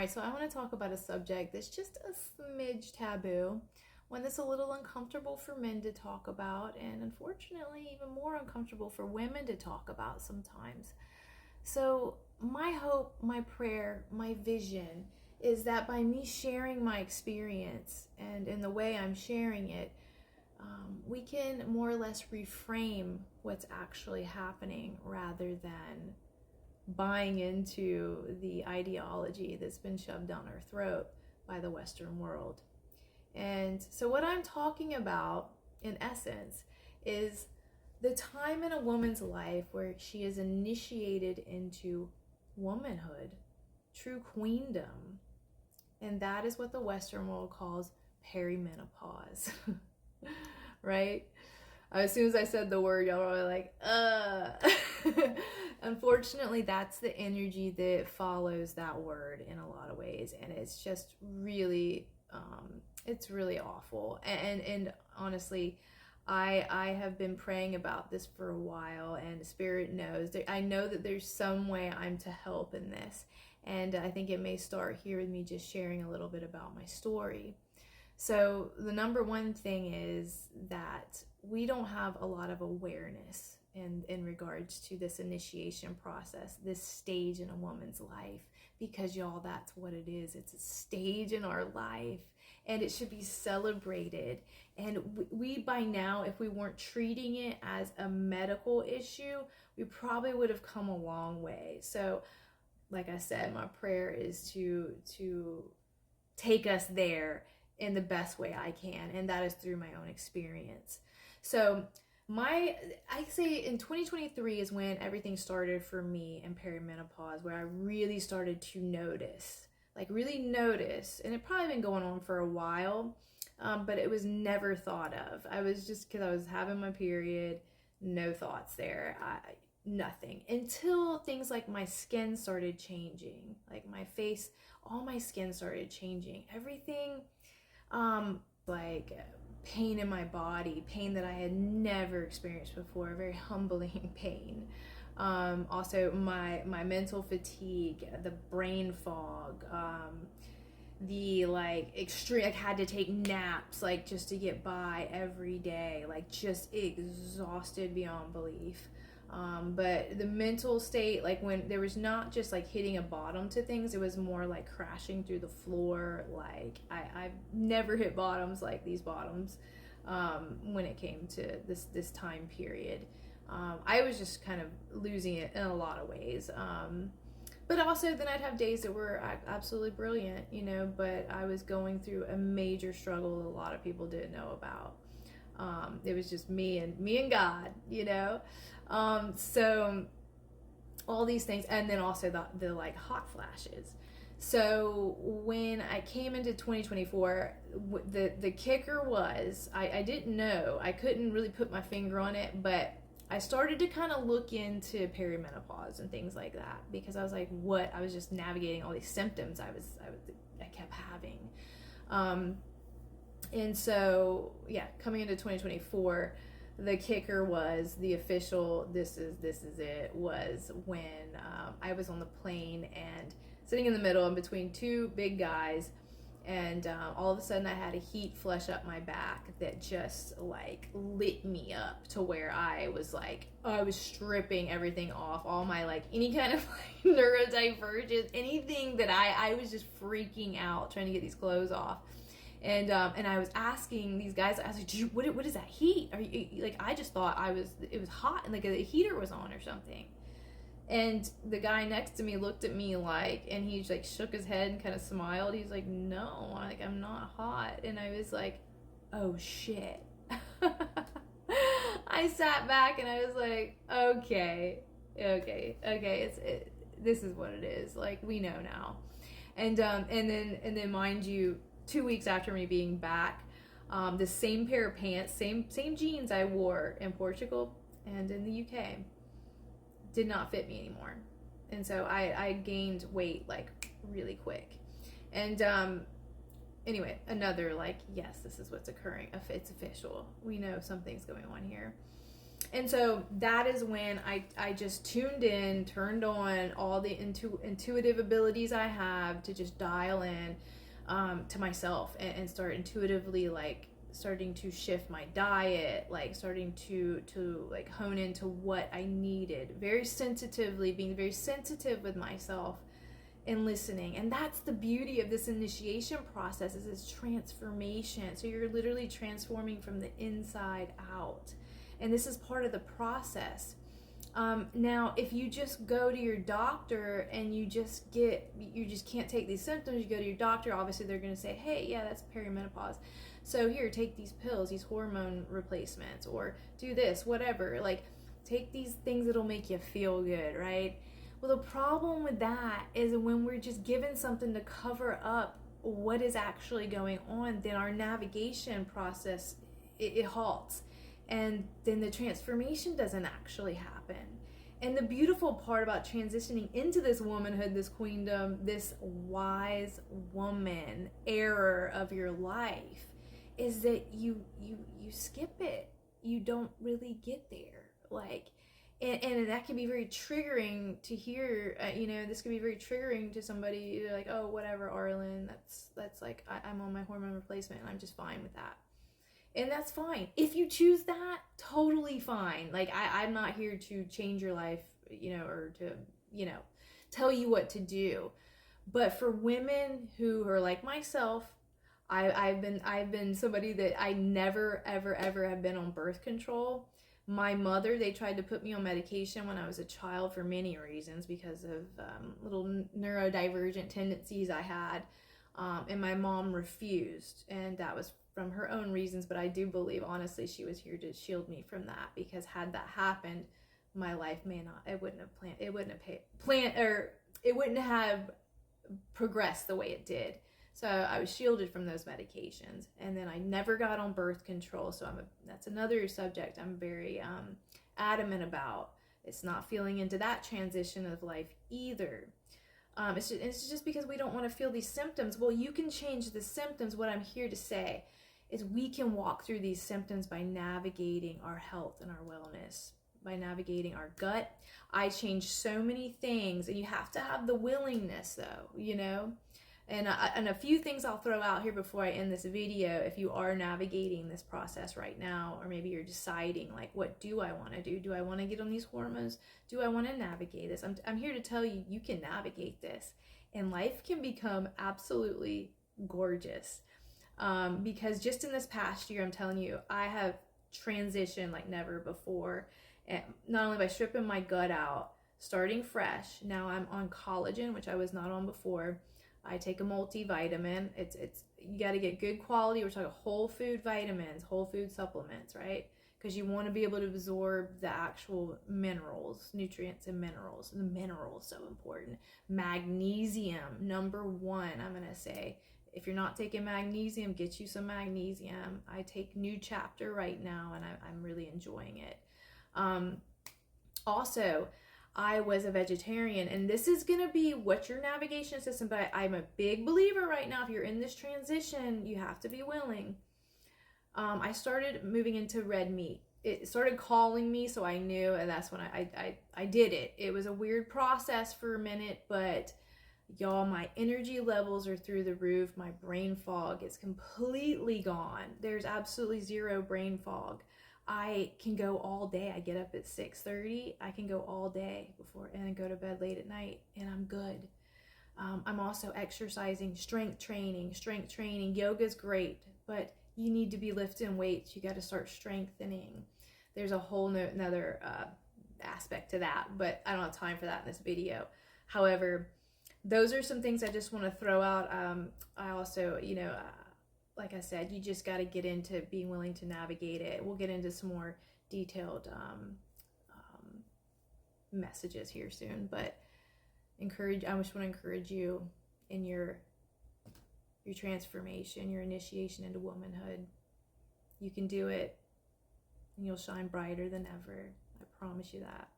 All right, so I want to talk about a subject that's just a smidge taboo, one that's a little uncomfortable for men to talk about, and unfortunately, even more uncomfortable for women to talk about sometimes. So, my hope, my prayer, my vision is that by me sharing my experience and in the way I'm sharing it, we can more or less reframe what's actually happening rather than buying into the ideology that's been shoved down our throat by the Western world. And so, what I'm talking about, in essence, is the time in a woman's life where she is initiated into womanhood, true queendom. And that is what the Western world calls perimenopause. Right? As soon as I said the word, y'all were like, Unfortunately, that's the energy that follows that word in a lot of ways. And it's just really, it's really awful. And honestly, I have been praying about this for a while, and Spirit knows. I know that there's some way I'm to help in this. And I think it may start here with me just sharing a little bit about my story. So the number one thing is that we don't have a lot of awareness in regards to this initiation process, this stage in a woman's life, because y'all, that's what it is. It's a stage in our life, and it should be celebrated. And we by now, if we weren't treating it as a medical issue, we probably would have come a long way. So like I said, my prayer is to take us there in the best way I can, and that is through my own experience. So I say in 2023 is when everything started for me in perimenopause, where I really started to notice, and it probably been going on for a while, but it was never thought of. I was just, because I was having my period, no thoughts there. Nothing until things like my skin started changing, like my face, all my skin started changing, everything, like pain in my body, pain that I had never experienced before, very humbling pain. Also my mental fatigue, the brain fog, the like extreme, like had to take naps like just to get by every day, like just exhausted beyond belief. But the mental state, like when there was not just like hitting a bottom to things, it was more like crashing through the floor. Like I've never hit bottoms like these bottoms when it came to this time period. I was just kind of losing it in a lot of ways. But also then I'd have days that were absolutely brilliant, but I was going through a major struggle that a lot of people didn't know about. It was just me and God, so all these things, and then also the like hot flashes. So when I came into 2024, the kicker was I didn't know, I couldn't really put my finger on it, but I started to kind of look into perimenopause and things like that, because I was like, what? I was just navigating all these symptoms I kept having. And so, yeah, coming into 2024, the kicker was the official, this is it, was when I was on the plane and sitting in the middle in between two big guys, and all of a sudden I had a heat flush up my back that just like lit me up to where I was stripping everything off, all my like any kind of like neurodivergence, anything that I was just freaking out trying to get these clothes off. And I was asking these guys, I was like, what is that heat? Are you like, I just thought it was hot and like a heater was on or something. And the guy next to me looked at me like, and he like shook his head and kind of smiled. He's like, no, like I'm not hot. And I was like, oh shit. I sat back and I was like, okay, this is what it is. Like, we know now. And then mind you, 2 weeks after me being back, the same pair of pants, same jeans I wore in Portugal and in the UK did not fit me anymore. And so I gained weight like really quick. And anyway, another like, yes, this is what's occurring. It's official. We know something's going on here. And so that is when I just tuned in, turned on all the intuitive abilities I have to just dial in to myself, and start intuitively, like starting to shift my diet, like starting to like hone into what I needed, very sensitively, being very sensitive with myself and listening. And that's the beauty of this initiation process, is it's transformation. So you're literally transforming from the inside out, and this is part of the process. Now, if you just go to your doctor and you just can't take these symptoms, you go to your doctor, obviously they're going to say, hey, yeah, that's perimenopause, so here, take these pills, these hormone replacements, or do this, whatever, like take these things that'll make you feel good, right? Well, the problem with that is when we're just given something to cover up what is actually going on, then our navigation process, it halts, and then the transformation doesn't actually happen. And the beautiful part about transitioning into this womanhood, this queendom, this wise woman era of your life, is that you skip it. You don't really get there. Like, and that can be very triggering to hear. This can be very triggering to somebody. You're like, oh, whatever, Arlen, that's like, I'm on my hormone replacement and I'm just fine with that. And that's fine. If you choose that, totally fine. Like, I'm not here to change your life, or to, tell you what to do. But for women who are like myself, I've been somebody that I never, ever, ever have been on birth control. My mother, they tried to put me on medication when I was a child for many reasons, because of little neurodivergent tendencies I had. And my mom refused, and that was from her own reasons, but I do believe, honestly, she was here to shield me from that, because had that happened, my life it wouldn't have progressed the way it did. So I was shielded from those medications, and then I never got on birth control. So that's another subject I'm very adamant about. It's not feeling into that transition of life either. It's just because we don't want to feel these symptoms. Well, you can change the symptoms. What I'm here to say is we can walk through these symptoms by navigating our health and our wellness, by navigating our gut. I changed so many things, and you have to have the willingness, though, And a few things I'll throw out here before I end this video. If you are navigating this process right now, or maybe you're deciding, like, what do I want to do? Do I want to get on these hormones? Do I want to navigate this? I'm here to tell you, you can navigate this, and life can become absolutely gorgeous. Because just in this past year, I'm telling you, I have transitioned like never before. And not only by stripping my gut out, starting fresh. Now I'm on collagen, which I was not on before. I take a multivitamin. It's you got to get good quality. We're talking whole food vitamins, whole food supplements, right? Because you want to be able to absorb the actual minerals, nutrients and minerals. The minerals, so important. Magnesium, number one, I'm going to say. If you're not taking magnesium, get you some magnesium. I take New Chapter right now, and I'm really enjoying it. Also, I was a vegetarian, and this is going to be what your navigation system, but I'm a big believer right now, if you're in this transition, you have to be willing. I started moving into red meat. It started calling me, so I knew, and that's when I did it. It was a weird process for a minute, but y'all, my energy levels are through the roof. My brain fog is completely gone. There's absolutely zero brain fog. I can go all day. I get up at 6:30. I can go all day and then go to bed late at night, and I'm good. I'm also exercising, strength training. Yoga's great, but you need to be lifting weights. You got to start strengthening. There's a whole another aspect to that, but I don't have time for that in this video. However, those are some things I just want to throw out. I also, like I said, you just got to get into being willing to navigate it. We'll get into some more detailed messages here soon, but I just want to encourage you in your transformation, your initiation into womanhood. You can do it, and you'll shine brighter than ever. I promise you that.